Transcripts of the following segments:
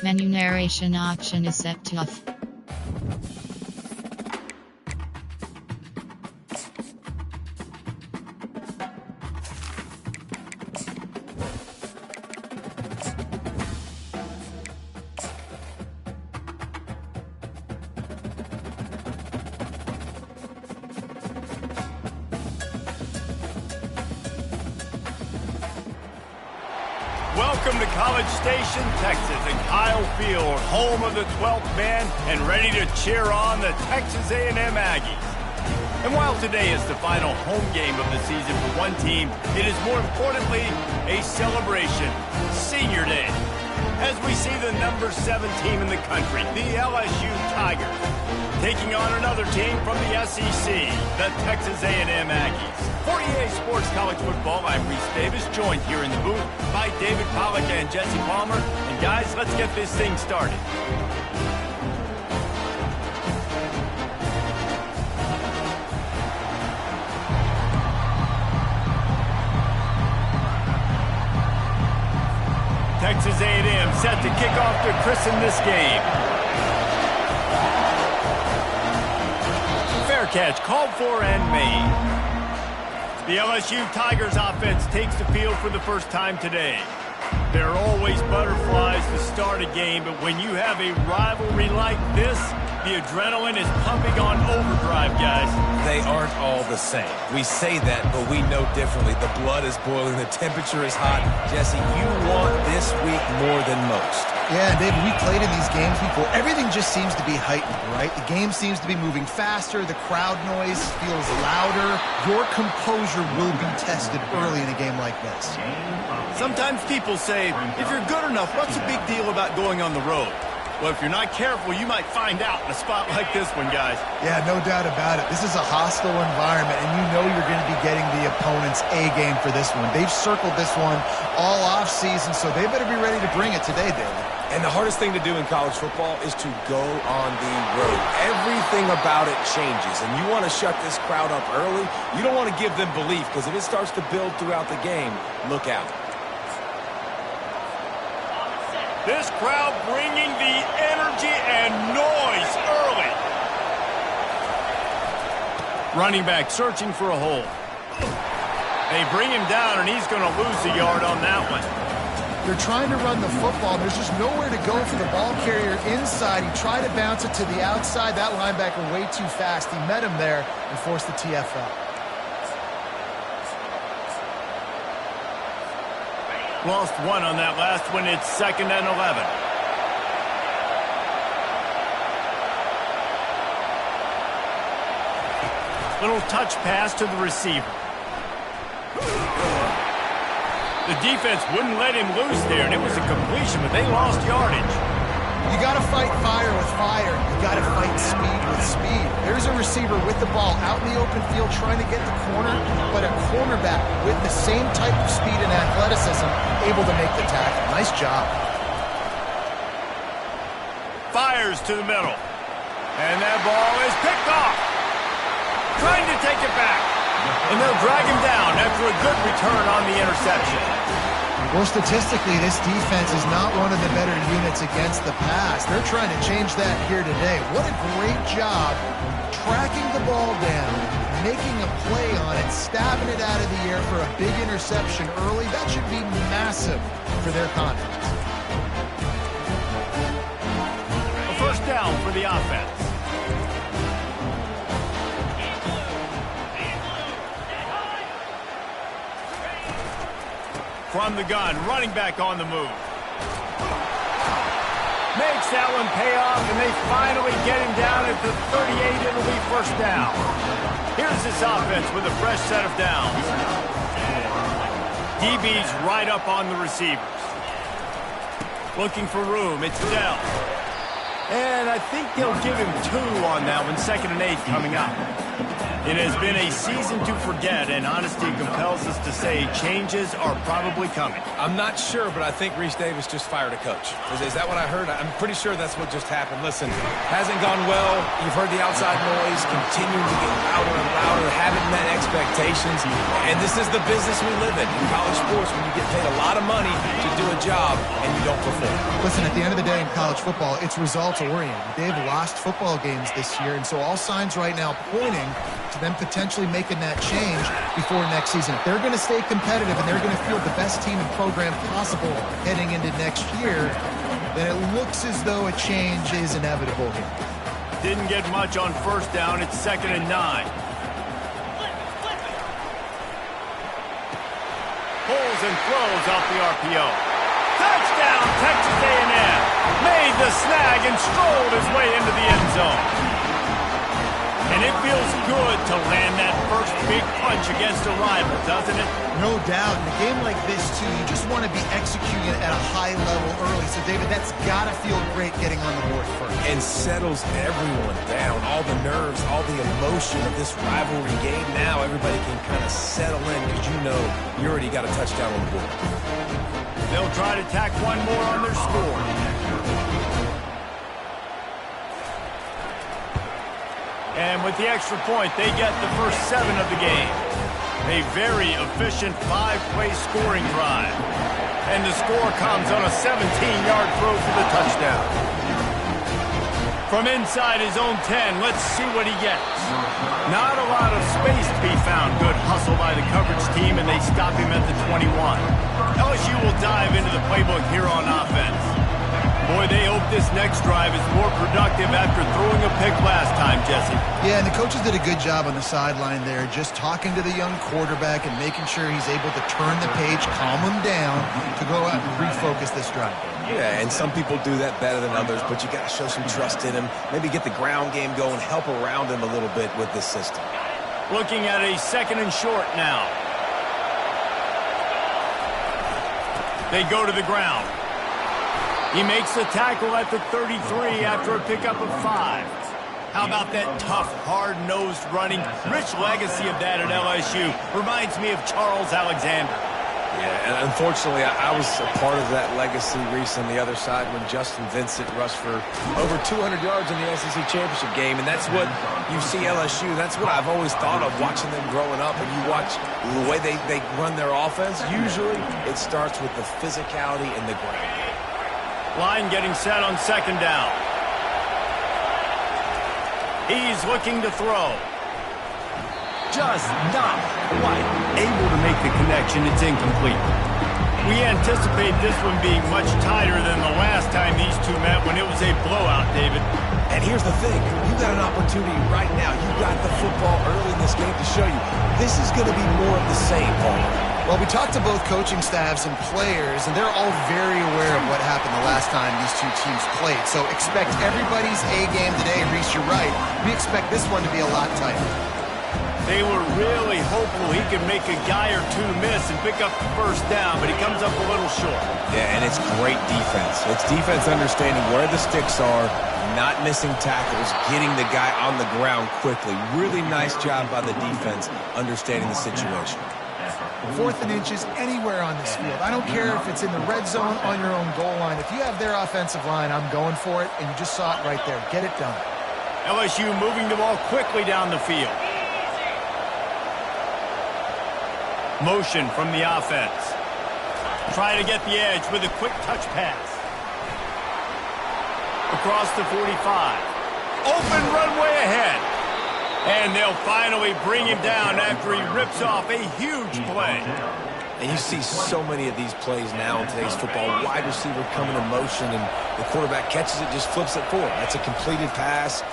Menu narration option is set to off. Welcome to College Station, Texas, and Kyle Field, home of the 12th man, and ready to cheer on the Texas A&M Aggies. And while today is the final home game of the season for one team, it is more importantly a celebration, Senior Day, as we see the number 7 team in the country, the LSU Tigers, taking on another team from the SEC, the Texas A&M Aggies. For EA Sports College Football, I'm Reese Davis, joined here in the booth by David Pollack and Jesse Palmer. And guys, let's get this thing started. Texas A&M set to kick off to christen this game. Fair catch called for and made. The LSU Tigers offense takes the field for the first time today. There are always butterflies to start a game, but when you have a rivalry like this, the adrenaline is pumping on overdrive, guys. They aren't all the same. We say that, but we know differently. The blood is boiling. The temperature is hot. Jesse, you want this week more than most. Yeah, David, we played in these games before. Everything just seems to be heightened, right? The game seems to be moving faster. The crowd noise feels louder. Your composure will be tested early in a game like this. Sometimes people say, if you're good enough, what's the big deal about going on the road? Well, if you're not careful, you might find out in a spot like this one, guys. Yeah, no doubt about it. This is a hostile environment, and you know you're going to be getting the opponent's A game for this one. They've circled this one all offseason, so they better be ready to bring it today, David. And the hardest thing to do in college football is to go on the road. Everything about it changes, and you want to shut this crowd up early. You don't want to give them belief, because if it starts to build throughout the game, look out. This crowd bringing the energy and noise early. Running back searching for a hole. They bring him down, and he's going to lose a yard on that one. They're trying to run the football. There's just nowhere to go for the ball carrier inside. He tried to bounce it to the outside. That linebacker way too fast. He met him there and forced the TFL. Lost one on that last one. It's 2nd and 11. Little touch pass to the receiver. The defense wouldn't let him loose there, and it was a completion, but they lost yardage. You got to fight fire with fire. You got to fight speed with speed. There's a receiver with the ball out in the open field trying to get the corner, but a cornerback with the same type of speed and athleticism able to make the tackle. Nice job. Fires to the middle. And that ball is picked off. Trying to take it back. And they'll drag him down after a good return on the interception. Well, statistically, this defense is not one of the better units against the pass. They're trying to change that here today. What a great job tracking the ball down, making a play on it, stabbing it out of the air for a big interception early. That should be massive for their confidence. A first down for the offense. From the gun, running back on the move. Makes that one pay off, and they finally get him down at the 38. It'll be first down. Here's this offense with a fresh set of downs. DB's right up on the receivers. Looking for room. It's Dell. And I think they'll give him 2 on that one. 2nd and 8 coming up. It has been a season to forget, and honesty compels us to say changes are probably coming. I'm not sure, but I think Reese Davis just fired a coach. Is that what I heard? I'm pretty sure that's what just happened. Listen, hasn't gone well. You've heard the outside noise, continuing to get louder and louder, haven't met expectations. And this is the business we live in college sports, when you get paid a lot of money to do a job and you don't perform. Listen, at the end of the day in college football, it's results-oriented. They've lost football games this year, and so all signs right now pointing to them potentially making that change before next season. If they're going to stay competitive and they're going to field the best team and program possible heading into next year, then it looks as though a change is inevitable here. Didn't get much on first down. It's 2nd and 9. Pulls and throws off the RPO. Touchdown, Texas A&M. Made the snag and strolled his way into the end zone. And it feels good to land that first big punch against a rival, doesn't it? No doubt. In a game like this, too, you just want to be executing it at a high level early. So, David, that's got to feel great getting on the board first. And settles everyone down. All the nerves, all the emotion of this rivalry game. Now everybody can kind of settle in because you know you already got a touchdown on the board. They'll try to tack one more on their score. And with the extra point, they get the first 7 of the game. A very efficient 5-play scoring drive. And the score comes on a 17-yard throw for the touchdown. From inside his own 10, let's see what he gets. Not a lot of space to be found. Good hustle by the coverage team, and they stop him at the 21. LSU will dive into the playbook here on offense. Boy, they hope this next drive is more productive after throwing a pick last time, Jesse. Yeah, and the coaches did a good job on the sideline there, just talking to the young quarterback and making sure he's able to turn the page, calm him down to go out and refocus this drive. Yeah, and some people do that better than others, but you got to show some trust in him. Maybe get the ground game going, help around him a little bit with this system. Looking at a 2nd and short now. They go to the ground. He makes the tackle at the 33 after a pickup of 5. How about that tough, hard-nosed running? Rich legacy of that at LSU. Reminds me of Charles Alexander. Yeah, and unfortunately, I was a part of that legacy, Reese, on the other side when Justin Vincent rushed for over 200 yards in the SEC Championship game, and that's what you see LSU. That's what I've always thought of watching them growing up, and you watch the way they run their offense. Usually, it starts with the physicality in the ground. Line getting set on 2nd down. He's looking to throw. Just not quite able to make the connection. It's incomplete. We anticipate this one being much tighter than the last time these two met when it was a blowout, David. And here's the thing. You got an opportunity right now. You got the football early in this game to show you. This is going to be more of the same, Paul. Well, we talked to both coaching staffs and players, and they're all very aware of what happened the last time these two teams played. So expect everybody's A-game today. Reese, you're right. We expect this one to be a lot tighter. They were really hopeful he could make a guy or two miss and pick up the first down, but he comes up a little short. Yeah, and it's great defense. It's defense understanding where the sticks are, not missing tackles, getting the guy on the ground quickly. Really nice job by the defense understanding the situation. 4th and inches anywhere on this field. I don't care if it's in the red zone on your own goal line. If you have their offensive line, I'm going for it, and you just saw it right there. Get it done. LSU moving the ball quickly down the field. Motion from the offense. Try to get the edge with a quick touch pass. Across the 45. Open runway ahead. And they'll finally bring him down after he rips off a huge play. And you see so many of these plays now in today's football. Wide receiver coming in motion, and the quarterback catches it, just flips it forward. That's a completed pass.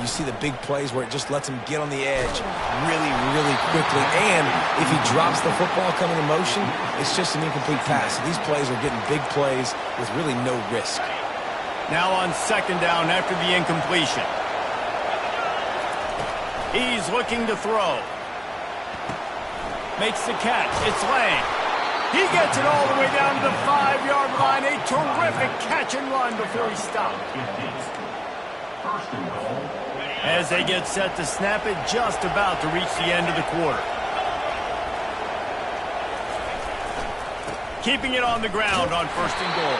You see the big plays where it just lets him get on the edge really, really quickly. And if he drops the football coming in motion, it's just an incomplete pass. So these plays are getting big plays with really no risk. Now on 2nd down after the incompletion. He's looking to throw. Makes the catch. It's Lang. He gets it all the way down to the 5-yard line. A terrific catch and run before he stopped. As they get set to snap it, just about to reach the end of the quarter. Keeping it on the ground on 1st and goal.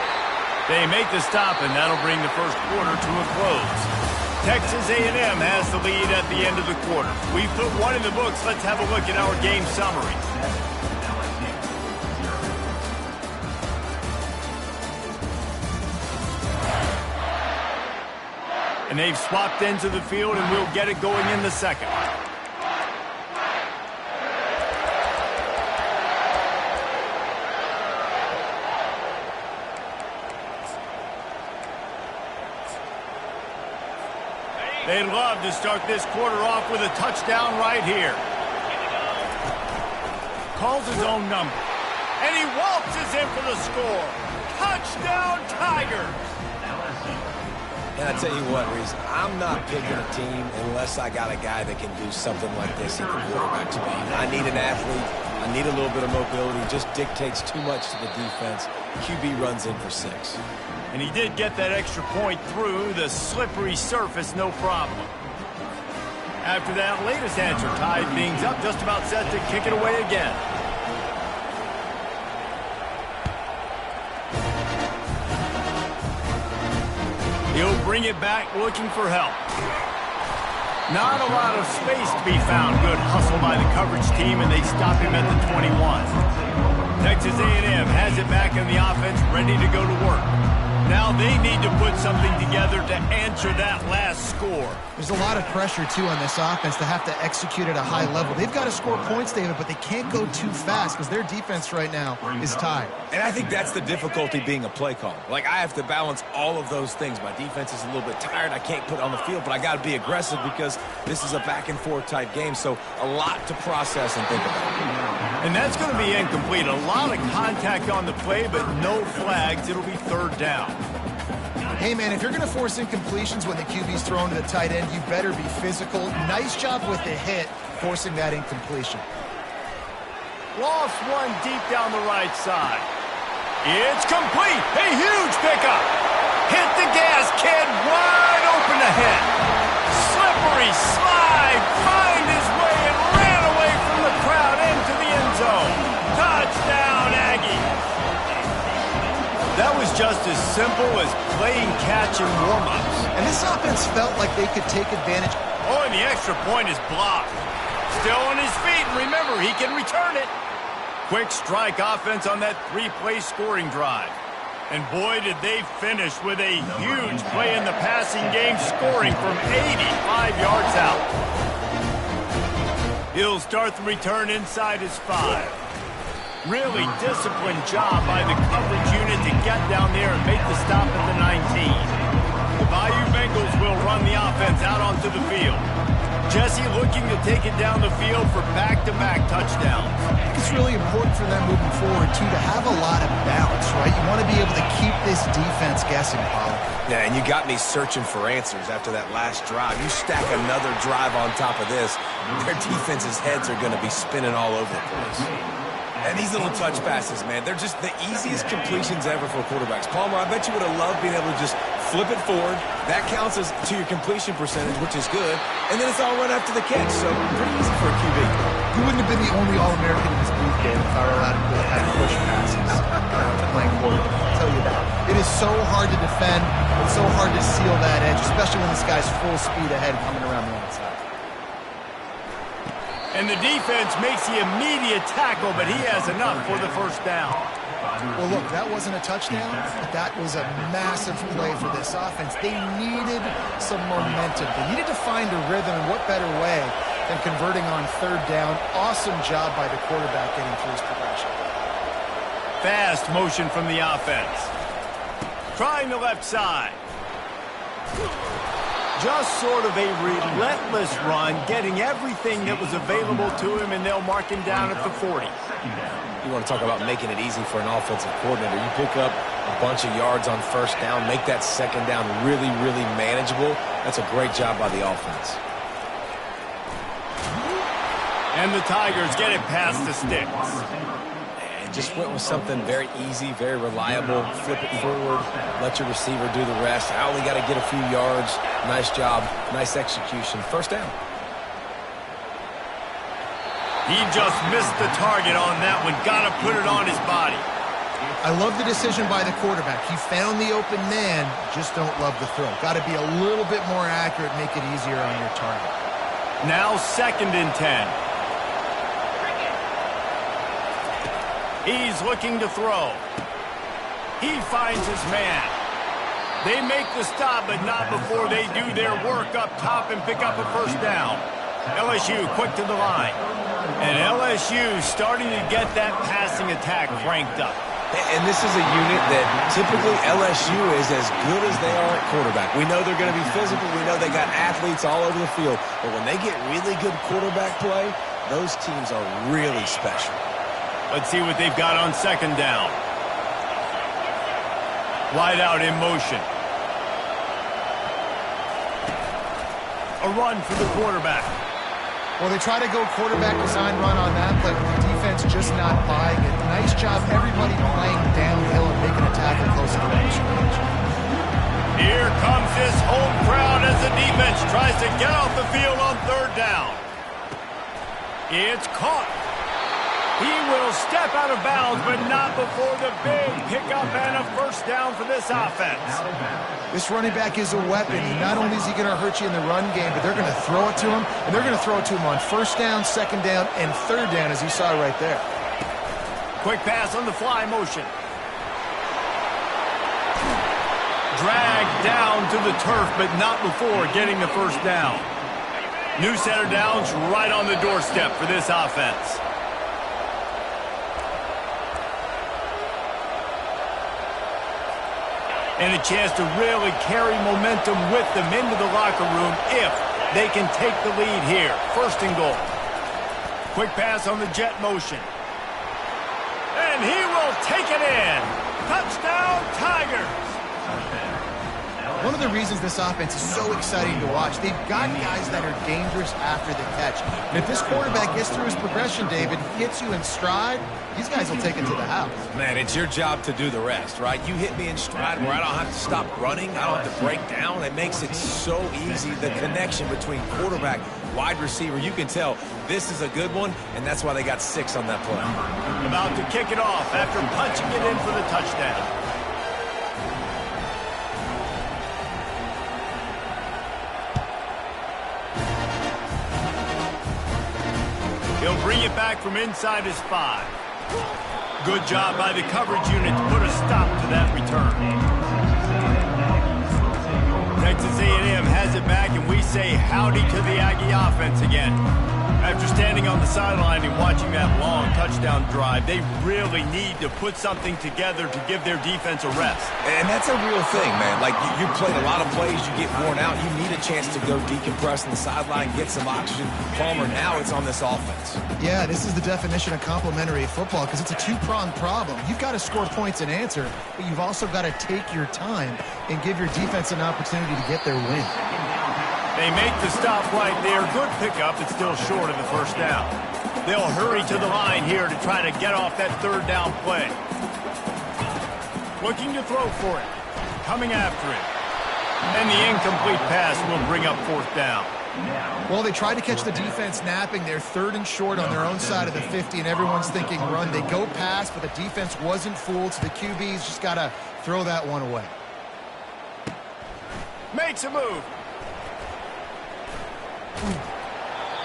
They make the stop, and that'll bring the first quarter to a close. Texas A&M has the lead at the end of the quarter. We've put one in the books. Let's have a look at our game summary. And they've swapped into the field, and we'll get it going in the second. They'd love to start this quarter off with a touchdown right here. Calls his own number. And he waltzes in for the score. Touchdown, Tigers! And I tell you what, Reese, I'm not picking a team unless I got a guy that can do something like this at the quarterback spot. I need an athlete. I need a little bit of mobility. Just dictates too much to the defense. QB runs in for 6. And he did get that extra point through the slippery surface, no problem. After that latest answer tied things up, just about set to kick it away again. He'll bring it back looking for help. Not a lot of space to be found. Good hustle by the coverage team, and they stop him at the 21. Texas A&M has it back in the offense, ready to go to work. Now they need to put something together to answer that last score. There's a lot of pressure, too, on this offense to have to execute at a high level. They've got to score points, David, but they can't go too fast because their defense right now is tied. And I think that's the difficulty being a play caller. Like, I have to balance all of those things. My defense is a little bit tired. I can't put it on the field, but I got to be aggressive because this is a back-and-forth type game. So a lot to process and think about. And that's going to be incomplete. A lot of contact on the play, but no flags. It'll be 3rd down. Hey, man, if you're going to force incompletions when the QB's thrown to the tight end, you better be physical. Nice job with the hit, forcing that incompletion. Lost one deep down the right side. It's complete. A huge pickup. Hit the gas, kid. Wide open ahead. Slippery slide. Find his way and ran away from the crowd into the end zone. Touchdown, Aggie. That was just as simple as playing catch and warm-ups. And this offense felt like they could take advantage. Oh, and the extra point is blocked. Still on his feet, and remember, he can return it. Quick strike offense on that 3-play scoring drive. And boy, did they finish with a huge play in the passing game, scoring from 85 yards out. He'll start the return inside his 5. Really disciplined job by the coverage unit to get down there and make the stop at the 19. The Bayou Bengals will run the offense out onto the field. Jesse looking to take it down the field for back-to-back touchdowns. I think it's really important for them moving forward, too, to have a lot of balance, right? You want to be able to keep this defense guessing, Paul. Yeah, and you got me searching for answers after that last drive. You stack another drive on top of this, their defense's heads are going to be spinning all over the place. And these little touch passes, man, they're just the easiest completions ever for quarterbacks. Palmer, I bet you would have loved being able to just flip it forward. That counts as to your completion percentage, which is good. And then it's all run after the catch, so pretty easy for a QB. You wouldn't have been the only All-American in this booth game if I were allowed to have push passes playing quarterback. I'll tell you that. It is so hard to defend. It's so hard to seal that edge, especially when this guy's full speed ahead coming around the outside. And the defense makes the immediate tackle, but he has enough for the 1st down. Well, look, that wasn't a touchdown, but that was a massive play for this offense. They needed some momentum. They needed to find a rhythm, and what better way than converting on 3rd down. Awesome job by the quarterback getting through his progression. Fast motion from the offense. Trying the left side. Just sort of a relentless run, getting everything that was available to him, and they'll mark him down at the 40. You want to talk about making it easy for an offensive coordinator. You pick up a bunch of yards on 1st down, make that 2nd down really, really manageable. That's a great job by the offense. And the Tigers get it past the sticks. Just went with something very easy, very reliable. Flip it forward, let your receiver do the rest. I only got to get a few yards. Nice job, nice execution. First down. He just missed the target on that one. Got to put it on his body. I love the decision by the quarterback. He found the open man, just don't love the throw. Got to be a little bit more accurate, make it easier on your target. Now 2nd and 10. He's looking to throw. He finds his man. They make the stop, but not before they do their work up top and pick up a first down. LSU quick to the line. And LSU starting to get that passing attack cranked up. And this is a unit that typically LSU is as good as they are at quarterback. We know they're going to be physical. We know they got athletes all over the field. But when they get really good quarterback play, those teams are really special. Let's see what they've got on 2nd down. Wide out in motion. A run for the quarterback. Well, they try to go quarterback design run on that play, but the defense just not buying it. Nice job, everybody playing downhill and making a tackle close to the line of scrimmage. Here comes this home crowd as the defense tries to get off the field on 3rd down. It's caught. He will step out of bounds, but not before the big pickup and a first down for this offense. This running back is a weapon. Not only is he going to hurt you in the run game, but they're going to throw it to him, and they're going to throw it to him on 1st down, 2nd down, and 3rd down, as you saw right there. Quick pass on the fly motion. Dragged down to the turf, but not before getting the first down. New set of downs right on the doorstep for this offense. And a chance to really carry momentum with them into the locker room if they can take the lead here. 1st and goal. Quick pass on the jet motion. And he will take it in. Touchdown, Tigers. One of the reasons this offense is so exciting to watch, they've got guys that are dangerous after the catch. And if this quarterback gets through his progression, David, hits you in stride, these guys will take it to the house. Man, it's your job to do the rest, right? You hit me in stride where I don't have to stop running. I don't have to break down. It makes it so easy. The connection between quarterback, wide receiver, you can tell this is a good one, and that's why they got 6 on that play. About to kick it off after punching it in for the touchdown. He'll bring it back from inside his 5. Good job by the coverage unit to put a stop to that return. Texas A&M has it back, and we say howdy to the Aggie offense again. After standing on the sideline and watching that long touchdown drive, they really need to put something together to give their defense a rest. And that's a real thing, man. Like, you played a lot of plays, you get worn out, you need a chance to go decompress on the sideline, get some oxygen. Palmer, now it's on this offense. Yeah, this is the definition of complementary football because it's a two-pronged problem. You've got to score points and answer, but you've also got to take your time and give your defense an opportunity to get their win. They make the stop right there. Good pickup. It's still short of the first down. They'll hurry to the line here to try to get off that 3rd down play. Looking to throw for it. Coming after it. And the incomplete pass will bring up 4th down. Well, they tried to catch the defense napping. They're 3rd and short on their own side of the 50, and everyone's thinking run. They go pass, but the defense wasn't fooled, so the QB's just got to throw that one away. Makes a move.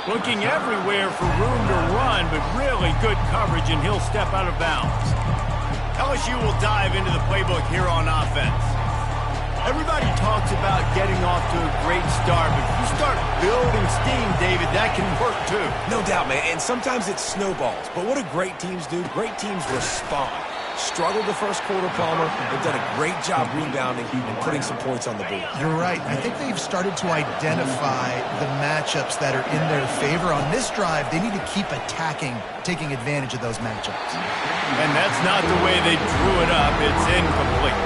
Looking everywhere for room to run, but really good coverage, and he'll step out of bounds. LSU will dive into the playbook here on offense. Everybody talks about getting off to a great start, but if you start building steam, David, that can work too. No doubt, man, and sometimes it snowballs. But what do great teams do? Great teams respond. Struggled the first quarter, Palmer. They've done a great job rebounding and putting some points on the board. You're right. I think they've started to identify the matchups that are in their favor. On this drive, they need to keep attacking, taking advantage of those matchups. And that's not the way they drew it up. It's incomplete.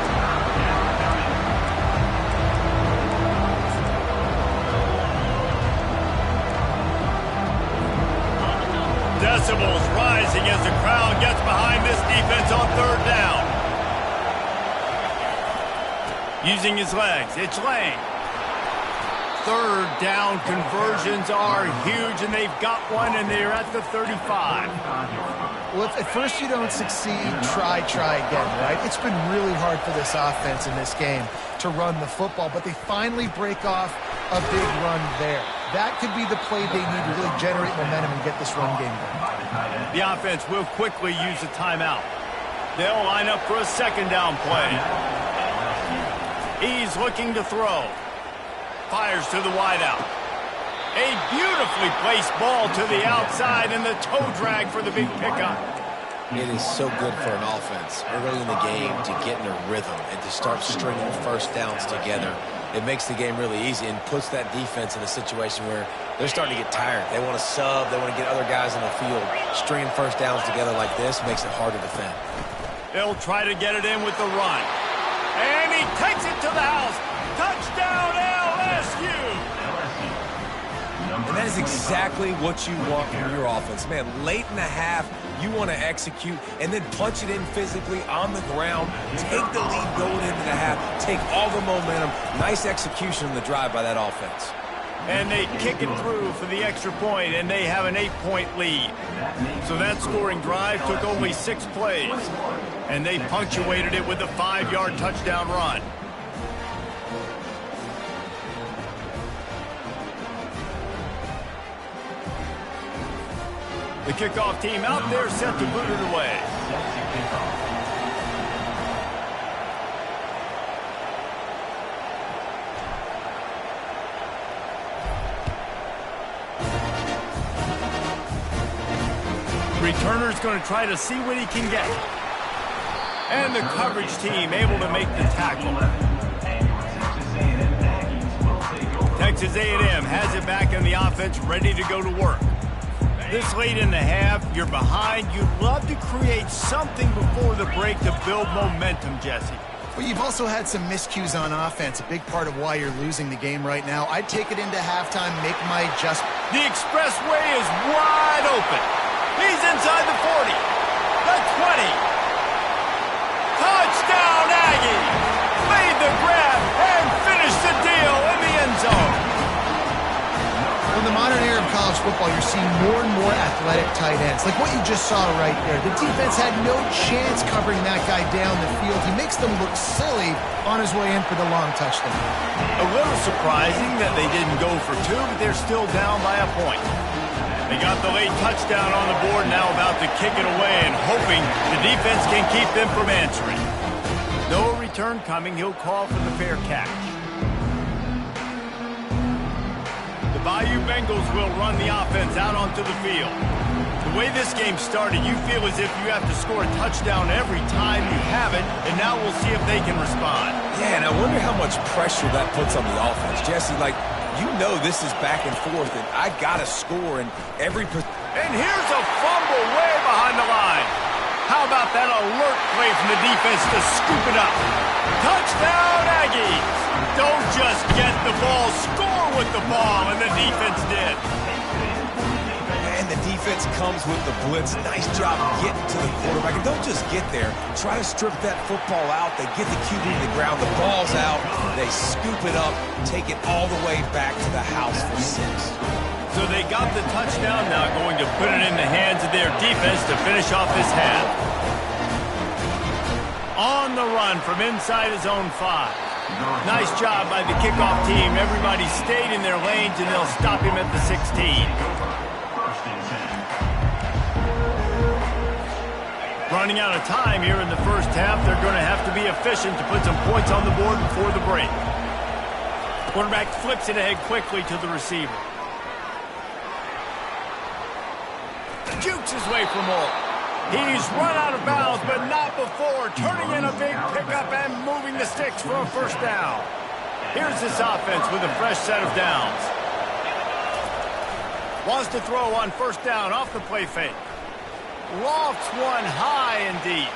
Decibels rise rising as the crowd gets behind this defense on third down. Using his legs, it's Lang. Third down conversions are huge, and they've got one, and they're at the 35. Well, if at first you don't succeed, try again, right? It's been really hard for this offense in this game to run the football, but they finally break off a big run there. That could be the play they need to really generate momentum and get this run game going. The offense will quickly use a timeout. They'll line up for a second down play. He's looking to throw. Fires to the wideout. A beautifully placed ball to the outside, and the toe drag for the big pickup. It is so good for an offense early in the game to get in a rhythm and to start stringing first downs together. It makes the game really easy and puts that defense in a situation where they're starting to get tired. They want to sub. They want to get other guys on the field. Stringing first downs together like this makes it hard to defend. They'll try to get it in with the run. And he takes it to the house. Touchdown, LSU! And that is exactly what you want from your offense. Man, late in the half, you want to execute and then punch it in physically on the ground. Take the lead going into the half. Take all the momentum. Nice execution on the drive by that offense. And they kick it through for the extra point, and they have an 8-point lead. So that scoring drive took only 6 plays, and they punctuated it with a 5-yard touchdown run. The kickoff team out there set to boot it away. Returner's going to try to see what he can get. And the coverage team able to make the tackle. Texas A&M has it back in the offense, ready to go to work. This late in the half, you're behind. You'd love to create something before the break to build momentum, Jesse. Well, you've also had some miscues on offense, a big part of why you're losing the game right now. I'd take it into halftime, make my adjustment. The expressway is wide open. He's inside the 40, the 20. Touchdown, Aggie! Made the grab and finished the deal in the end zone. In the modern era of college football, you're seeing more and more athletic tight ends, like what you just saw right there. The defense had no chance covering that guy down the field. He makes them look silly on his way in for the long touchdown. A little surprising that they didn't go for 2, but they're still down by a point. They got the late touchdown on the board, now about to kick it away and hoping the defense can keep them from answering. No return coming. He'll call for the fair catch. The Bayou Bengals will run the offense out onto the field. The way this game started, you feel as if you have to score a touchdown every time you have it, and now we'll see if they can respond. Yeah, and I wonder how much pressure that puts on the offense. Jesse, you know this is back and forth, and I got to score in every position. And here's a fumble way behind the line. How about that alert play from the defense to scoop it up? Touchdown, Aggies! Don't just get the ball, score with the ball, and the defense did. And the defense comes with the blitz. Nice job getting to the quarterback. And don't just get there. Try to strip that football out. They get the QB to the ground. The ball's out. They scoop it up, take it all the way back to the house for 6. So they got the touchdown, now going to put it in the hands of their defense to finish off this half. On the run from inside his own 5. Nice job by the kickoff team. Everybody stayed in their lanes, and they'll stop him at the 16. Running out of time here in the first half. They're going to have to be efficient to put some points on the board before the break. Quarterback flips it ahead quickly to the receiver. Jukes his way for more. He's run out of bounds, but not before turning in a big pickup and moving the sticks for a first down. Here's this offense with a fresh set of downs. Wants to throw on first down off the play fake. Lofts one high and deep.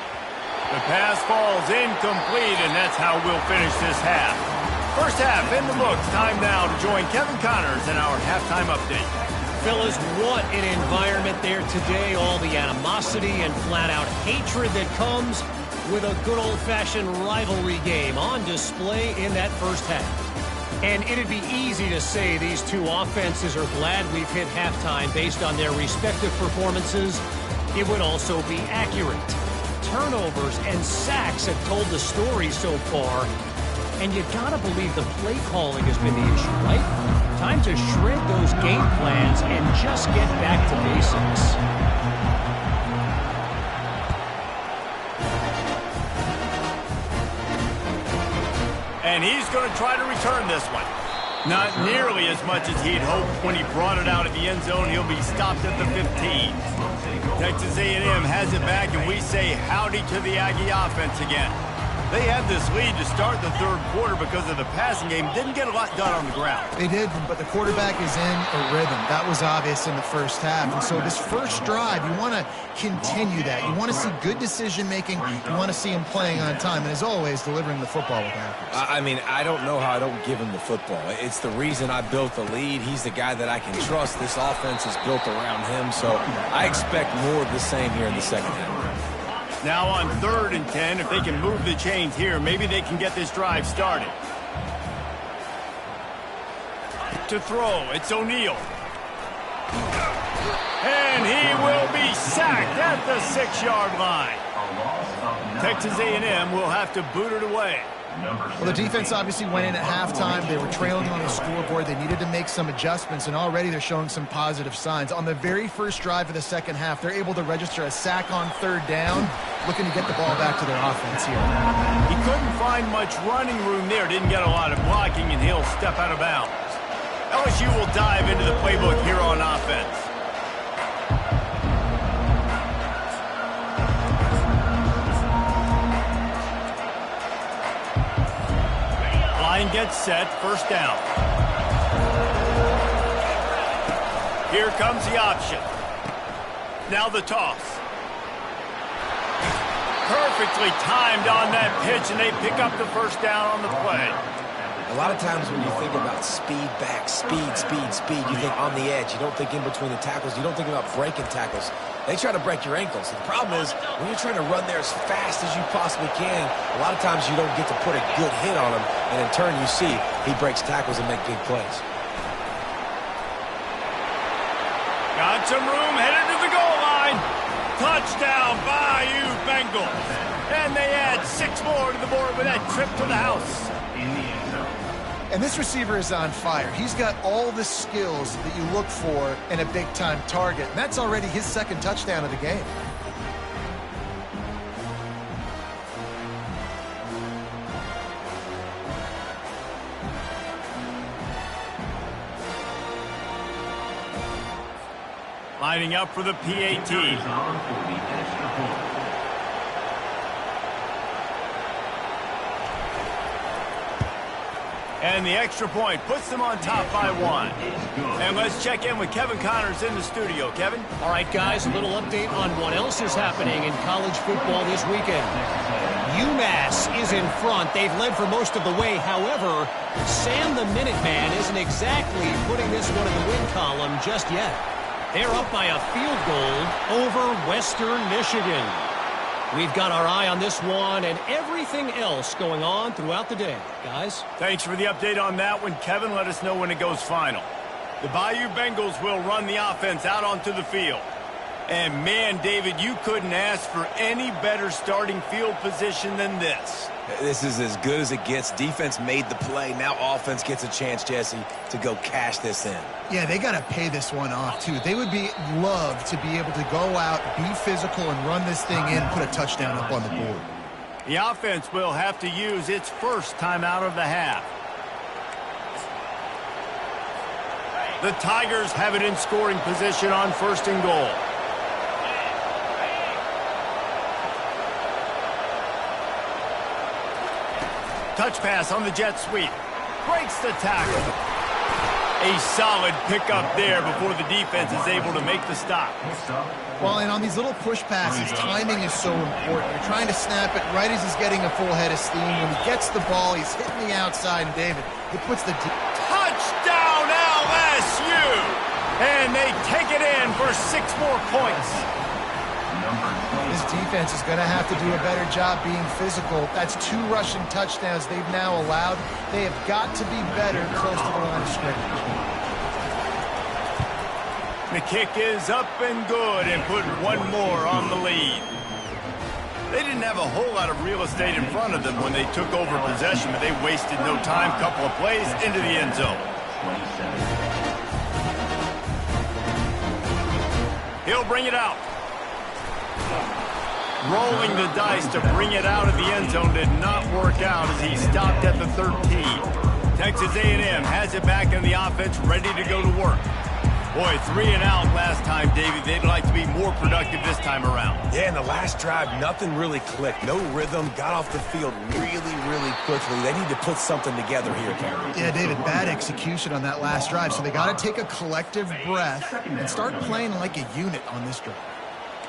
The pass falls incomplete, and that's how we'll finish this half. First half in the books. Time now to join Kevin Connors in our halftime update. fellas, what an environment there today. All the animosity and flat-out hatred that comes with a good old-fashioned rivalry game on display in that first half. And it'd be easy to say these two offenses are glad we've hit halftime based on their respective performances. It would also be accurate. Turnovers and sacks have told the story so far. And you gotta believe the play calling has been the issue, right? Time to shred those game plans and just get back to basics. And he's going to try to return this one. Not nearly as much as he'd hoped when he brought it out of the end zone. He'll be stopped at the 15. Texas A&M has it back, and we say howdy to the Aggie offense again. They had this lead to start the third quarter because of the passing game. Didn't get a lot done on the ground. They did, but the quarterback is in a rhythm. That was obvious in the first half. And so this first drive, you want to continue that. You want to see good decision-making. You want to see him playing on time. And as always, delivering the football with accuracy. I mean, I don't know how I don't give him the football. It's the reason I built the lead. He's the guy that I can trust. This offense is built around him. So I expect more of the same here in the second half. Now on 3rd and 10, if they can move the chains here, maybe they can get this drive started. To throw, it's O'Neal. And he will be sacked at the 6-yard line. Texas A&M will have to boot it away. Well, the defense obviously went in at halftime. They were trailing on the scoreboard. They needed to make some adjustments, and already they're showing some positive signs. On the very first drive of the second half, they're able to register a sack on 3rd down, looking to get the ball back to their offense here. He couldn't find much running room there, didn't get a lot of blocking, and he'll step out of bounds. LSU will dive into the playbook here on offense. Line gets set, first down. Here comes the option. Now the toss. Perfectly timed on that pitch, and they pick up the first down on the play. A lot of times when you think about speed back, speed, you think on the edge. You don't think in between the tackles. You don't think about breaking tackles. They try to break your ankles. The problem is when you're trying to run there as fast as you possibly can, a lot of times you don't get to put a good hit on him, and in turn you see he breaks tackles and make big plays. Got some room, headed to the goal line. Touchdown, Bayou Bengals. And they add 6 more to the board with that trip to the house. And this receiver is on fire. He's got all the skills that you look for in a big-time target. And that's already his 2nd touchdown of the game. Lining up for the PAT. And the extra point puts them on top by 1. And let's check in with Kevin Connors in the studio. Kevin? All right, guys, a little update on what else is happening in college football this weekend. UMass is in front. They've led for most of the way. However, Sam the Minuteman isn't exactly putting this one in the win column just yet. They're up by a field goal over Western Michigan. We've got our eye on this one and everything else going on throughout the day. Guys? Thanks for the update on that one, Kevin. Let us know when it goes final. The Bayou Bengals will run the offense out onto the field. And man, David, you couldn't ask for any better starting field position than this. This is as good as it gets. Defense made the play. Now offense gets a chance, Jesse, to go cash this in. Yeah, they got to pay this one off, too. They would love to be able to go out, be physical, and run this thing in, put a touchdown up on the board. The offense will have to use its first timeout of the half. The Tigers have it in scoring position on 1st and goal. Touch pass on the jet sweep. Breaks the tackle. A solid pickup there before the defense is able to make the stop. Well, and on these little push passes, timing is so important. You're trying to snap it right as he's getting a full head of steam. When he gets the ball, he's hitting the outside, and David, it puts the... Touchdown LSU! And they take it in for 6 more points. This defense is going to have to do a better job being physical. That's 2 rushing touchdowns they've now allowed. They have got to be better close to the line of scrimmage. The kick is up and good and put 1 more on the lead. They didn't have a whole lot of real estate in front of them when they took over possession, but they wasted no time. Couple of plays into the end zone. He'll bring it out. Rolling the dice to bring it out of the end zone did not work out as he stopped at the 13. Texas A&M has it back in the offense, ready to go to work. Boy, 3 and out last time, David. They'd like to be more productive this time around. Yeah, in the last drive, nothing really clicked. No rhythm, got off the field really quickly. They need to put something together here, Terry. Yeah, David, bad execution on that last drive, so they got to take a collective breath and start playing like a unit on this drive.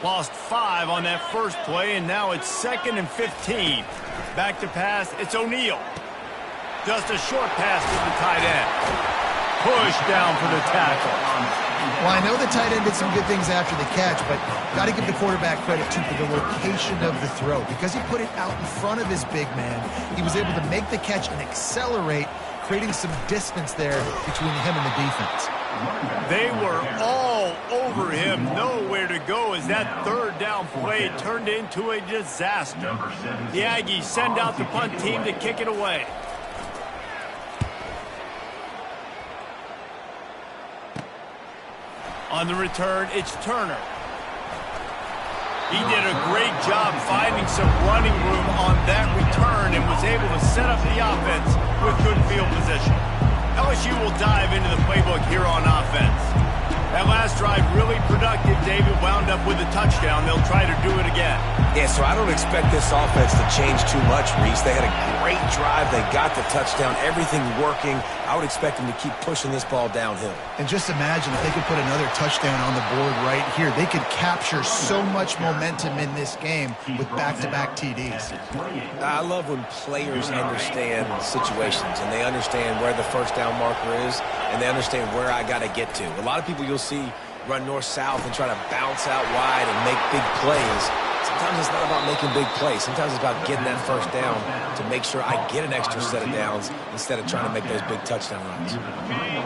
Lost 5 on that first play, and now it's 2nd and 15. Back to pass, it's O'Neal. Just a short pass to the tight end. Push down for the tackle. Well, I know the tight end did some good things after the catch, but got to give the quarterback credit, too, for the location of the throw. Because he put it out in front of his big man, he was able to make the catch and accelerate, creating some distance there between him and the defense. They were all over him, nowhere to go as that 3rd down play turned into a disaster. The Aggies send out the punt team to kick it away. On the return, it's Turner. He did a great job finding some running room on that return and was able to set up the offense with good field position. LSU will dive into the playbook here on offense. That last drive really productive. David wound up with a touchdown. They'll try to do it again. Yeah, so I don't expect this offense to change too much, Reese. They had a great drive. They got the touchdown. Everything working. I would expect them to keep pushing this ball downhill. And just imagine if they could put another touchdown on the board right here. They could capture so much momentum in this game with back-to-back TDs. I love when players understand situations and they understand where the first down marker is and they understand where I got to get to. A lot of people you'll see run north-south and try to bounce out wide and make big plays. Sometimes it's not about making big plays. Sometimes it's about getting that first down to make sure I get an extra set of downs instead of trying to make those big touchdown runs.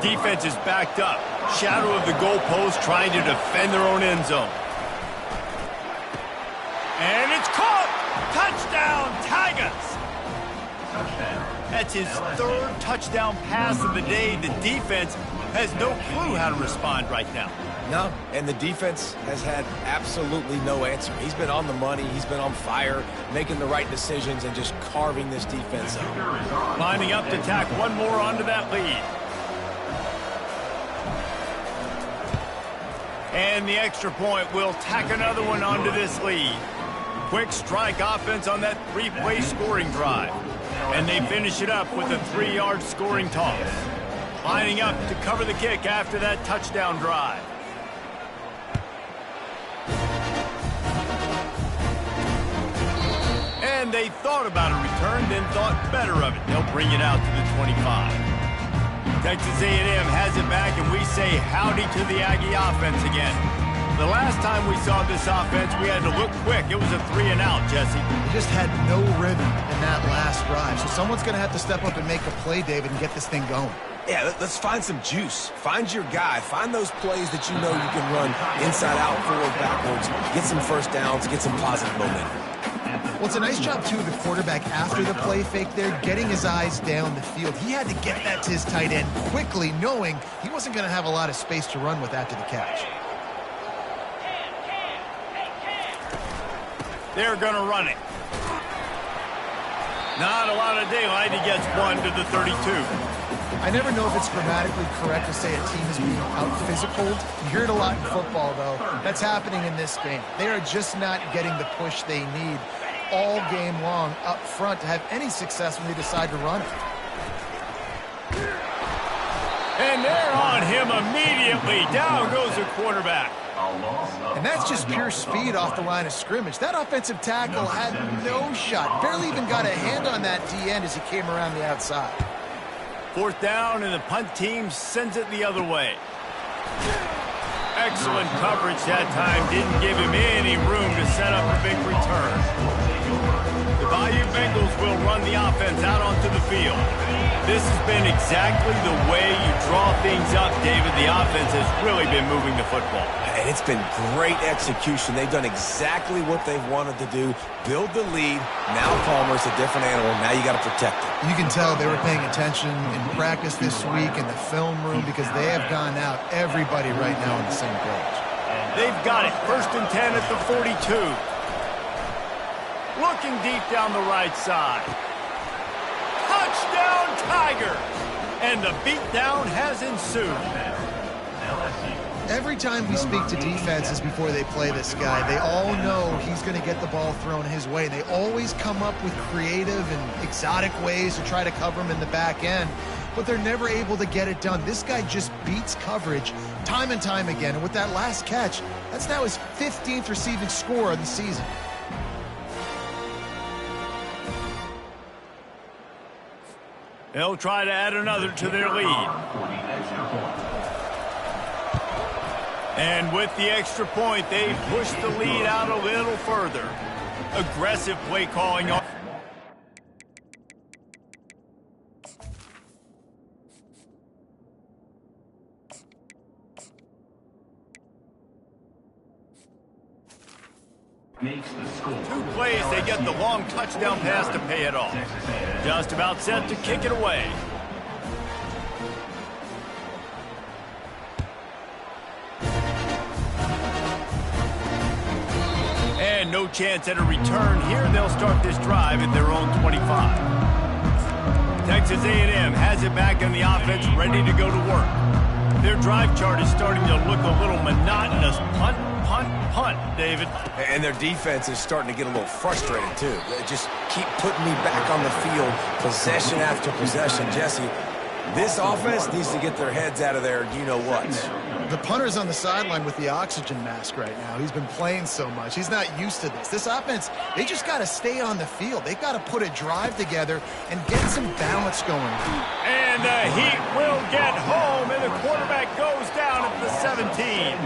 Defense is backed up. Shadow of the goalpost trying to defend their own end zone. And it's caught! Touchdown, Tigers! That's his 3rd touchdown pass of the day. The defense has no clue how to respond right now. No, and the defense has had absolutely no answer. He's been on the money. He's been on fire, making the right decisions and just carving this defense up. Lining up to tack 1 more onto that lead. And the extra point will tack another one onto this lead. Quick strike offense on that 3-play scoring drive. And they finish it up with a 3-yard scoring toss. Lining up to cover the kick after that touchdown drive. And they thought about a return, then thought better of it. They'll bring it out to the 25. Texas A&M has it back, and we say howdy to the Aggie offense again. The last time we saw this offense, we had to look quick. It was a 3 and out, Jesse. They just had no rhythm in that last drive. So someone's going to have to step up and make a play, David, and get this thing going. Yeah, let's find some juice. Find your guy. Find those plays that you know you can run inside out, forward, backwards. Get some first downs. Get some positive momentum. Well, it's a nice job, too, of the quarterback after the play fake there, getting his eyes down the field. He had to get that to his tight end quickly, knowing he wasn't going to have a lot of space to run with after the catch. They're going to run it. Not a lot of daylight. He gets 1 to the 32. I never know if it's grammatically correct to say a team is being out-physicaled. You hear it a lot in football, though. That's happening in this game. They are just not getting the push they need all game long up front to have any success when they decide to run it. And they're on him immediately. Down goes the quarterback. And that's just pure speed off the line of scrimmage. That offensive tackle had no shot. Barely even got a hand on that D-end as he came around the outside. 4th down, and the punt team sends it the other way. excellent coverage that time didn't give him any room to set up a big return. The Bayou Bengals will run the offense out onto the field. This has been exactly the way you draw things up, David. The offense has really been moving the football. And it's been great execution. They've done exactly what they've wanted to do. Build the lead. Now Palmer's a different animal. Now you got to protect it. You can tell they were paying attention in practice this week in the film room because they have gone out everybody right now on the same page. They've got it. 1st and 10 at the 42. Looking deep down the right side. Touchdown, Tigers! And the beatdown has ensued. Every time we speak to defenses before they play this guy, they all know he's going to get the ball thrown his way. They always come up with creative and exotic ways to try to cover him in the back end, but they're never able to get it done. This guy just beats coverage time and time again, and with that last catch, that's now his 15th receiving score of the season. They'll try to add another to their lead. And with the extra point, they've pushed the lead out a little further. Aggressive play calling on. Two plays, they get the long touchdown pass to pay it off. Just about set to kick it away. And no chance at a return here. They'll start this drive at their own 25. Texas A&M has it back on the offense, ready to go to work. Their drive chart is starting to look a little monotonous. Punt, punt, punt, David. And their defense is starting to get a little frustrated, too. They just keep putting me back on the field, possession after possession. Jesse, this offense needs to get their heads out of there, you-know-what. The punter's on the sideline with the oxygen mask right now. He's been playing so much. He's not used to this. This offense, they just got to stay on the field. They've got to put a drive together and get some balance going. And the Heat will get home, and the quarterback goes down at the 17.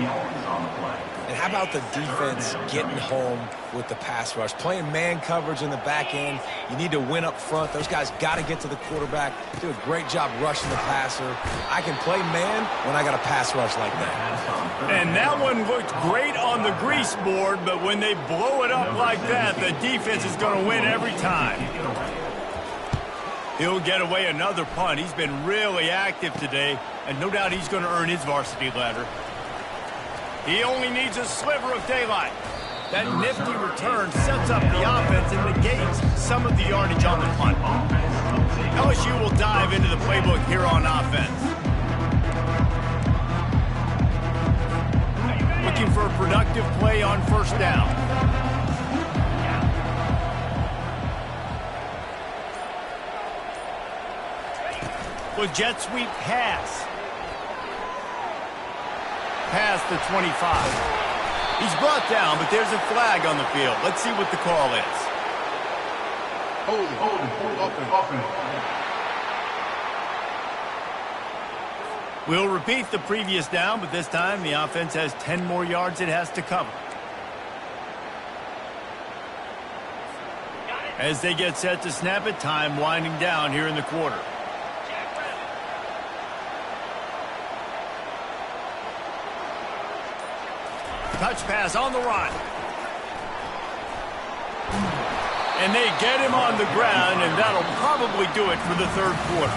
And how about the defense getting home with the pass rush? Playing man coverage in the back end. You need to win up front. Those guys got to get to the quarterback. Do a great job rushing the passer. I can play man when I got a pass rush like that. And that one looked great on the grease board, but when they blow it up like that, the defense is going to win every time. He'll get away another punt. He's been really active today, and no doubt he's going to earn his varsity ladder. He only needs a sliver of daylight. That nifty return sets up the offense and negates some of the yardage on the punt. LSU will dive into the playbook here on offense. Looking for a productive play on 1st down. With jet sweep pass. Past the 25. He's brought down, but there's a flag on the field. Let's see what the call is. We'll repeat the previous down, but this time the offense has 10 more yards it has to cover. As they get set to snap it, time winding down here in the quarter. Touch pass on the run. And they get him on the ground, and that'll probably do it for the 3rd quarter.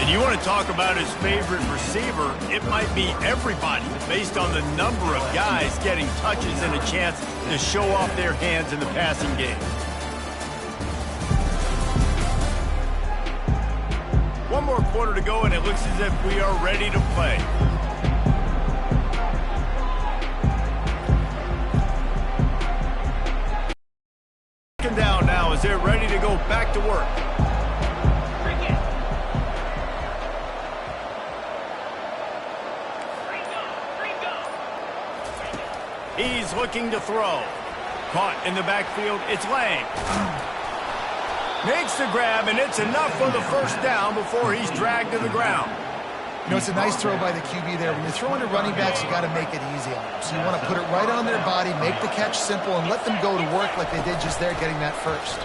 And you want to talk about his favorite receiver, it might be everybody based on the number of guys getting touches and a chance to show off their hands in the passing game. One more quarter to go, and it looks as if we are ready to play. Down now as they're ready to go back to work. He's looking to throw. Caught in the backfield, it's Lang. Makes the grab, and it's enough for the 1st down before he's dragged to the ground. You know, it's a nice throw by the QB there. When you're throwing to running backs, you got to make it easy on them. So you want to put it right on their body, make the catch simple, and let them go to work like they did just there getting that first.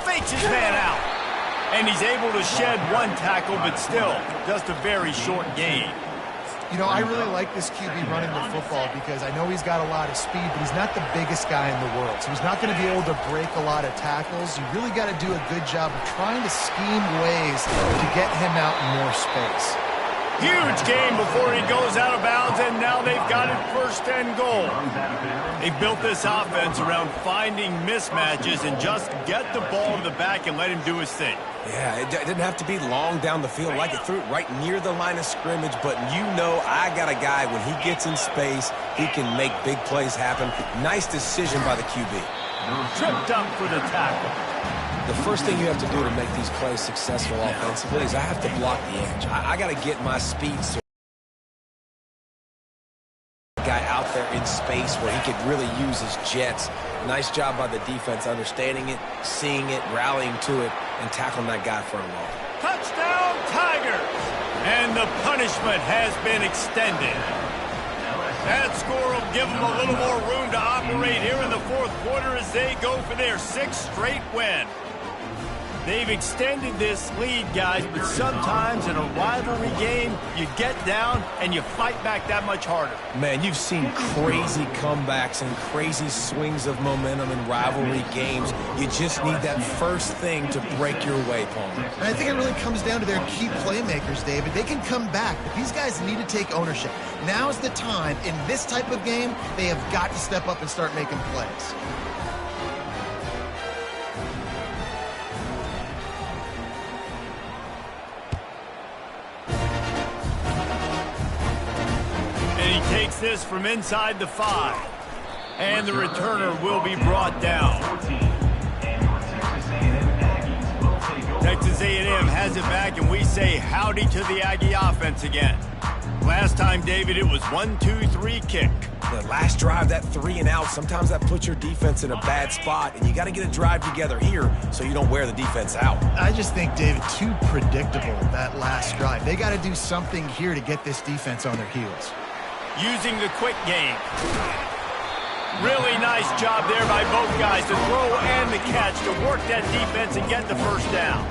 Fakes his man out. And he's able to shed one tackle, but still, just a very short gain. You know, I really like this QB running the football because I know he's got a lot of speed, but he's not the biggest guy in the world. So he's not going to be able to break a lot of tackles. You really got to do a good job of trying to scheme ways to get him out in more space. Huge game before he goes out of bounds, and now they've got it first and goal. They built this offense around finding mismatches and just get the ball in the back and let him do his thing. Yeah, it didn't have to be long down the field. Like it threw it right near the line of scrimmage, but you know I got a guy, when he gets in space, he can make big plays happen. Nice decision by the QB. Tripped up for the tackle. The first thing you have to do to make these plays successful offensively is I have to block the edge. I got to get my speed so guy out there in space where he could really use his jets. Nice job by the defense understanding it, seeing it, rallying to it, and tackling that guy for a loss. Touchdown, Tigers! And the punishment has been extended. That score will give them a little more room to operate here in the fourth quarter as they go for their 6th straight win. They've extended this lead, guys, but sometimes in a rivalry game, you get down and you fight back that much harder. Man, you've seen crazy comebacks and crazy swings of momentum in rivalry games. You just need that first thing to break your way, Paul. And I think it really comes down to their key playmakers, David. They can come back, but these guys need to take ownership. Now's the time. In this type of game, they have got to step up and start making plays. Takes this from inside the 5. And the returner will be brought down. Texas A&M has it back, and we say howdy to the Aggie offense again. Last time, David, it was 1-2-3 kick. The last drive, that 3 and out, sometimes that puts your defense in a bad spot, and you got to get a drive together here so you don't wear the defense out. I just think, David, too predictable, that last drive. They got to do something here to get this defense on their heels. Using the quick game. Really nice job there by both guys to throw and the catch to work that defense and get the first down.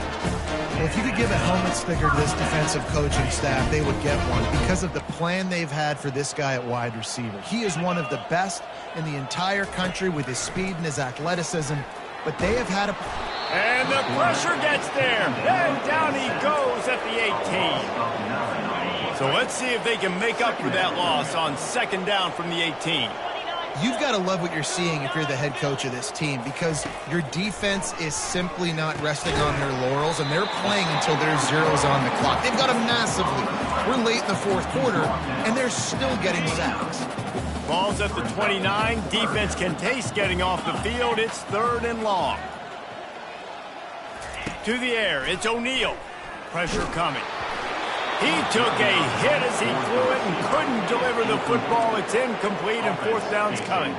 Well, if you could give a helmet sticker to this defensive coaching staff, they would get one because of the plan they've had for this guy at wide receiver. He is one of the best in the entire country with his speed and his athleticism, but they have had a... And the pressure gets there, and down he goes at the 18. So let's see if they can make up for that loss on 2nd down from the 18. You've got to love what you're seeing if you're the head coach of this team because your defense is simply not resting on their laurels, and they're playing until there's zeros on the clock. They've got a massive lead. We're late in the fourth quarter, and they're still getting sacks. Ball's at the 29. Defense can taste getting off the field. It's 3rd and long. To the air, it's O'Neal. Pressure coming. He took a hit as he threw it and couldn't deliver the football. It's incomplete, and 4th down's coming.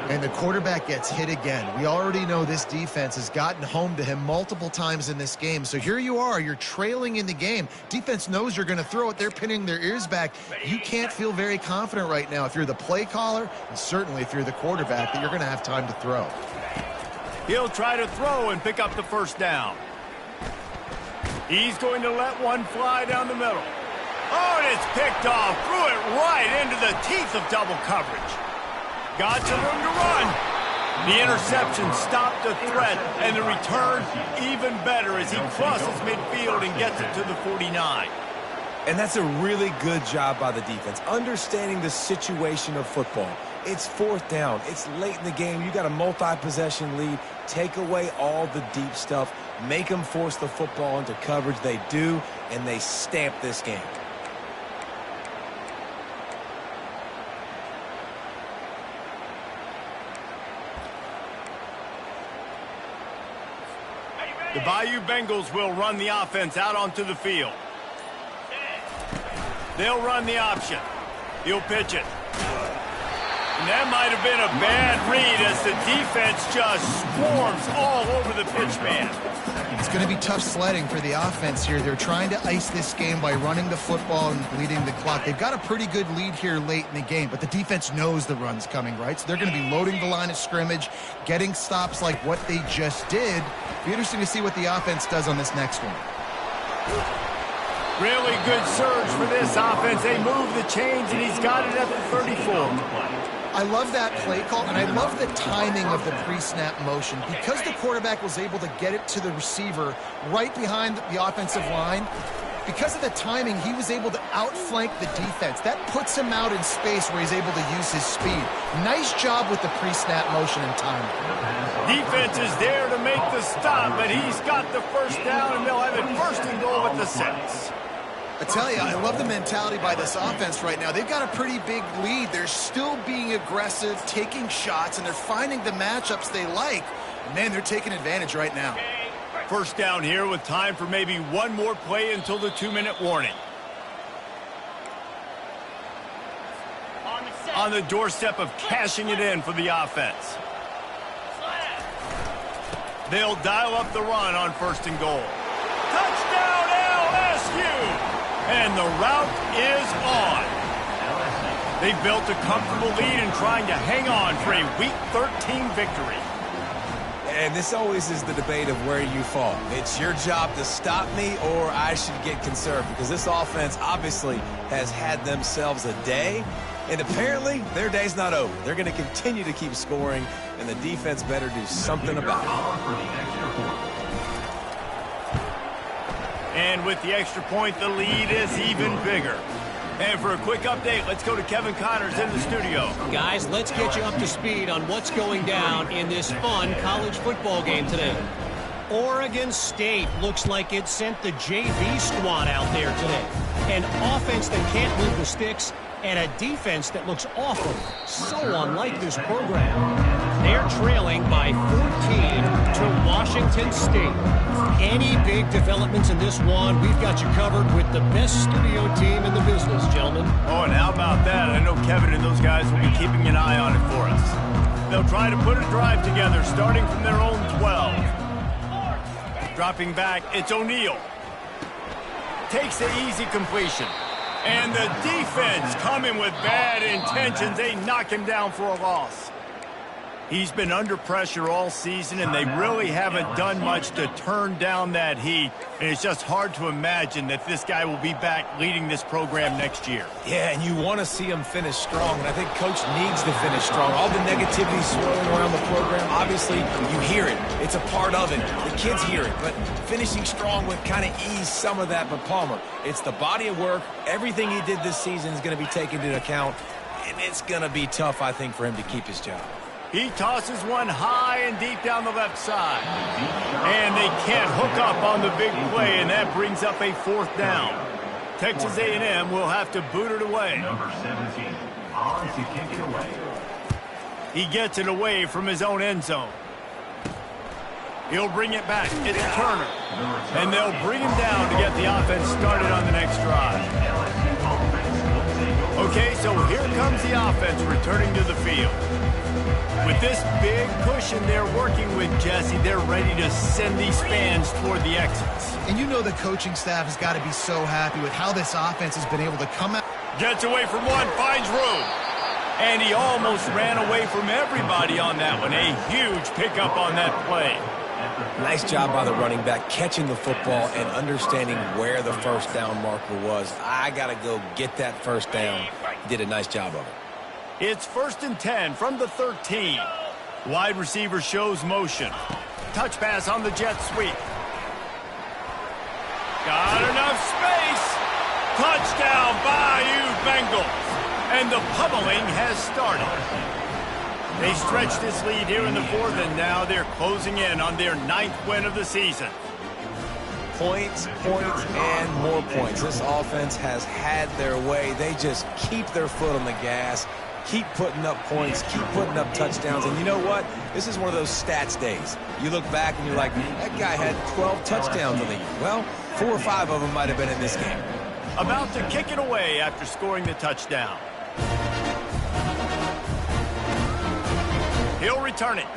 And the quarterback gets hit again. We already know this defense has gotten home to him multiple times in this game. So here you are. You're trailing in the game. Defense knows you're going to throw it. They're pinning their ears back. You can't feel very confident right now if you're the play caller, and certainly if you're the quarterback, that you're going to have time to throw. He'll try to throw and pick up the 1st down. He's going to let one fly down the middle. Oh, and it's picked off. Threw it right into the teeth of double coverage. Got some room to run. The interception stopped the threat, and the return even better as he crosses midfield and gets it to the 49. And that's a really good job by the defense, understanding the situation of football. It's 4th down. It's late in the game. You got a multi-possession lead. Take away all the deep stuff. Make them force the football into coverage. They do, and they stamp this game. The Bayou Bengals will run the offense out onto the field. They'll run the option. He'll pitch it. And that might have been a bad read as the defense just swarms all over the pitch man. It's going to be tough sledding for the offense here. They're trying to ice this game by running the football and bleeding the clock. They've got a pretty good lead here late in the game, but the defense knows the run's coming, right? So they're going to be loading the line of scrimmage, getting stops like what they just did. It'll be interesting to see what the offense does on this next one. Really good surge for this offense. They move the chains, and he's got it at the 34. I love that play call, and I love the timing of the pre-snap motion. Because the quarterback was able to get it to the receiver right behind the offensive line, because of the timing, he was able to outflank the defense. That puts him out in space where he's able to use his speed. Nice job with the pre-snap motion and timing. Defense is there to make the stop, but he's got the first down, and they'll have it first and goal at the 6. I tell you, I love the mentality by this offense right now. They've got a pretty big lead. They're still being aggressive, taking shots, and they're finding the matchups they like. Man, they're taking advantage right now. First down here with time for maybe one more play until the 2-minute warning. On the doorstep of cashing it in for the offense. They'll dial up the run on first and goal. Touchdown LSU! And the route is on. They've built a comfortable lead and trying to hang on for a Week 13 victory. And this always is the debate of where you fall. It's your job to stop me or I should get conserved, because this offense obviously has had themselves a day, and apparently their day's not over. They're going to continue to keep scoring, and the defense better do something about it. And with the extra point, the lead is even bigger. And for a quick update, let's go to Kevin Connors in the studio. Guys, let's get you up to speed on what's going down in this fun college football game today. Oregon State looks like it sent the JV squad out there today. An offense that can't move the sticks and a defense that looks awful. So unlike this program. They're trailing by 14 to Washington State. Any big developments in this one, we've got you covered with the best studio team in the business, gentlemen. Oh, and how about that? I know Kevin and those guys will be keeping an eye on it for us. They'll try to put a drive together, starting from their own 12. Dropping back, it's O'Neal. Takes the easy completion. And the defense coming with bad intentions. They knock him down for a loss. He's been under pressure all season, and they really haven't done much to turn down that heat. And it's just hard to imagine that this guy will be back leading this program next year. Yeah, and you want to see him finish strong, and I think Coach needs to finish strong. All the negativity swirling around the program, obviously, you hear it. It's a part of it. The kids hear it, but finishing strong would kind of ease some of that. But Palmer, it's the body of work. Everything he did this season is going to be taken into account, and it's going to be tough, I think, for him to keep his job. He tosses one high and deep down the left side. And they can't hook up on the big play, and that brings up a 4th down. Texas A&M will have to boot it away. Number 17, on to kick it away. He gets it away from his own end zone. He'll bring it back. It's Turner. And they'll bring him down to get the offense started on the next drive. Okay, so here comes the offense returning to the field. With this big cushion they're working with, Jesse, they're ready to send these fans toward the exits. And you know the coaching staff has got to be so happy with how this offense has been able to come out. Gets away from one, finds room. And he almost ran away from everybody on that one. A huge pickup on that play. Nice job by the running back, catching the football and understanding where the first down marker was. I got to go get that first down. He did a nice job of it. It's 1st and 10 from the 13. Wide receiver shows motion. Touch pass on the jet sweep. Got enough space. Touchdown, Bayou Bengals. And the pummeling has started. They stretched this lead here in the 4th, and now they're closing in on their 9th win of the season. Points, and more points. This offense has had their way. They just keep their foot on the gas, keep putting up points, keep putting up touchdowns. And you know what? This is one of those stats days. You look back and you're like, that guy had 12 touchdowns in the year. Well, 4 or 5 of them might have been in this game. About to kick it away after scoring the touchdown. He'll return it.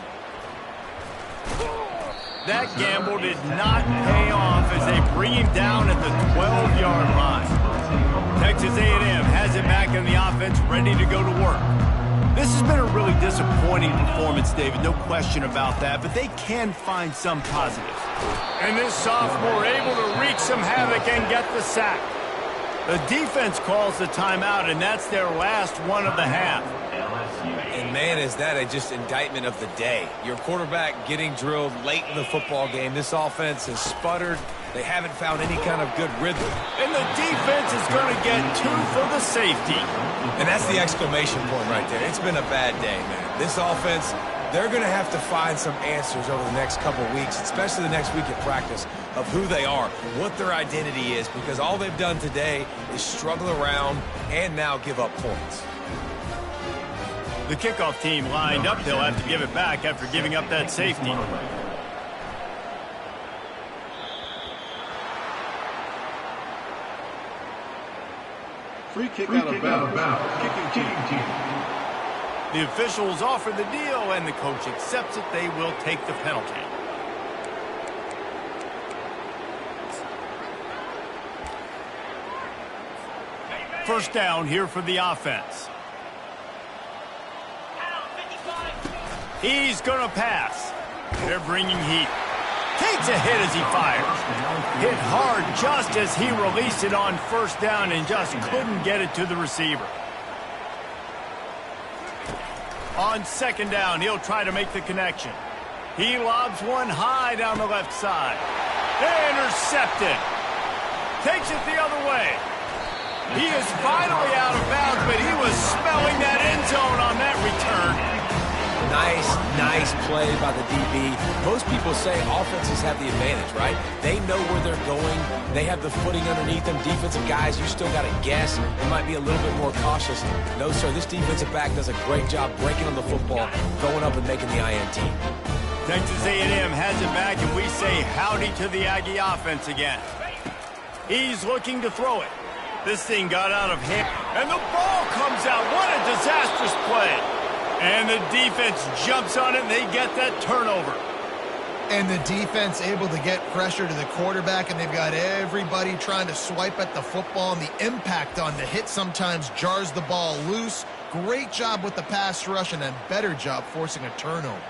That gamble did not pay off as they bring him down at the 12-yard line. Texas A&M has it back in the offense, ready to go to work. This has been a really disappointing performance, David, no question about that, but they can find some positives. And this sophomore able to wreak some havoc and get the sack. The defense calls the timeout, and that's their last one of the half. And, man, is that just indictment of the day. Your quarterback getting drilled late in the football game. This offense has sputtered. They haven't found any kind of good rhythm. And the defense is going to get 2 for the safety. And that's the exclamation point right there. It's been a bad day, man. This offense, they're going to have to find some answers over the next couple weeks, especially the next week at practice, of who they are, what their identity is, because all they've done today is struggle around and now give up points. The kickoff team lined up. They'll have to give it back after giving up that safety. Free kick out of bounds. Kicking team. The officials offer the deal, and the coach accepts it. They will take the penalty. First down here for the offense. He's going to pass. They're bringing heat. Takes a hit as he fires. Hit hard just as he released it on first down and just couldn't get it to the receiver. On second down, he'll try to make the connection. He lobs one high down the left side. Intercepted. Takes it the other way. He is finally out of bounds, but he was smelling that end zone on that return. Nice play by the DB. Most people say offenses have the advantage, right? They know where they're going. They have the footing underneath them. Defensive guys, you still got to guess. They might be a little bit more cautious. No, sir, this defensive back does a great job breaking on the football, going up and making the INT. Texas A&M has it back, and we say howdy to the Aggie offense again. He's looking to throw it. This thing got out of hand, and the ball comes out. What a disastrous play. And the defense jumps on it, and they get that turnover. And the defense able to get pressure to the quarterback, and they've got everybody trying to swipe at the football, and the impact on the hit sometimes jars the ball loose. Great job with the pass rush, and a better job forcing a turnover.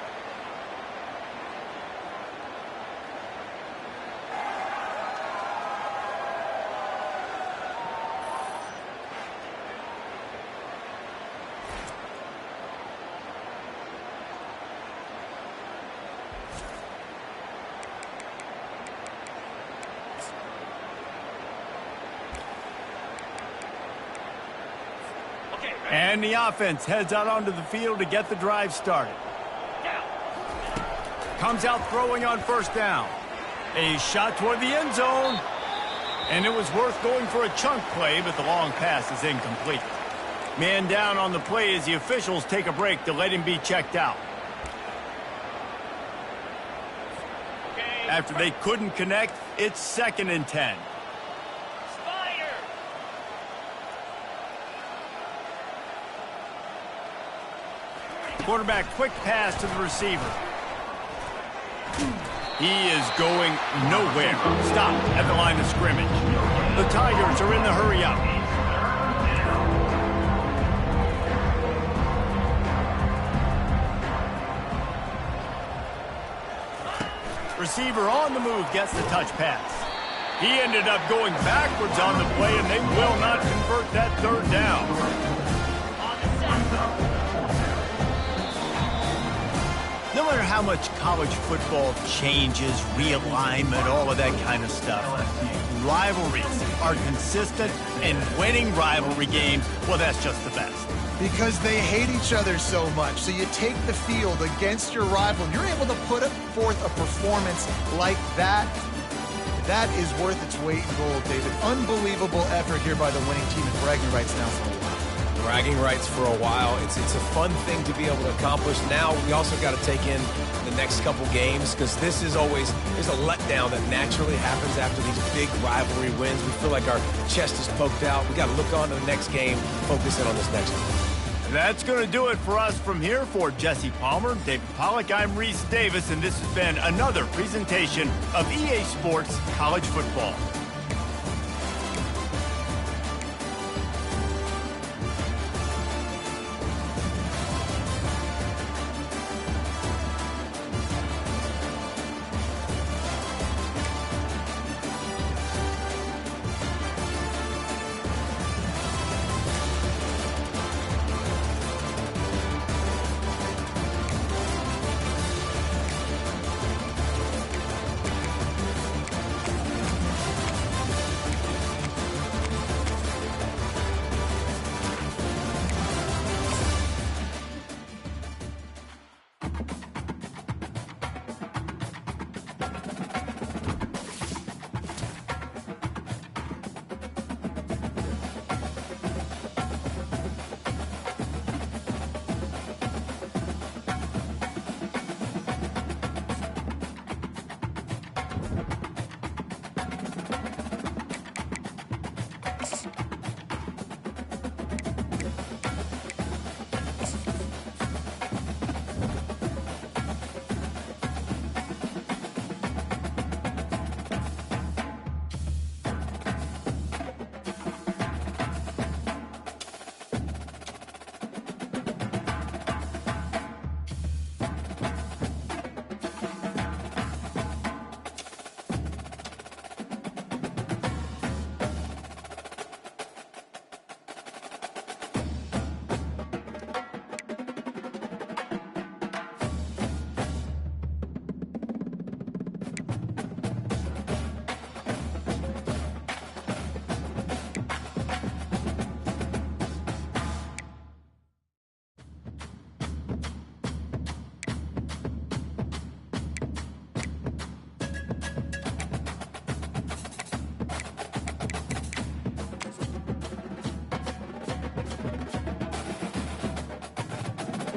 And the offense heads out onto the field to get the drive started. Comes out throwing on first down. A shot toward the end zone. And it was worth going for a chunk play, but the long pass is incomplete. Man down on the play as the officials take a break to let him be checked out. After they couldn't connect, it's 2nd and 10. Quarterback quick pass to the receiver. He is going nowhere. Stopped at the line of scrimmage. The Tigers are in the hurry up. Receiver on the move gets the touch pass. He ended up going backwards on the play, and they will not convert that third down. No matter how much college football changes, realignment, all of that kind of stuff, rivalries are consistent, and winning rivalry games, well, that's just the best. Because they hate each other so much. So you take the field against your rival, you're able to put forth a performance like that. That is worth its weight in gold, David. Unbelievable effort here by the winning team, and bragging rights now for a while. Bragging rights for a while. It's a fun thing to be able to accomplish. Now we also got to take in the next couple games, because this is always, there's a letdown that naturally happens after these big rivalry wins. We feel like our chest is poked out. We got to look on to the next game, focus in on this next one. That's going to do it for us from here. For Jesse Palmer, David Pollack, I'm Reese Davis, and this has been another presentation of EA Sports College Football.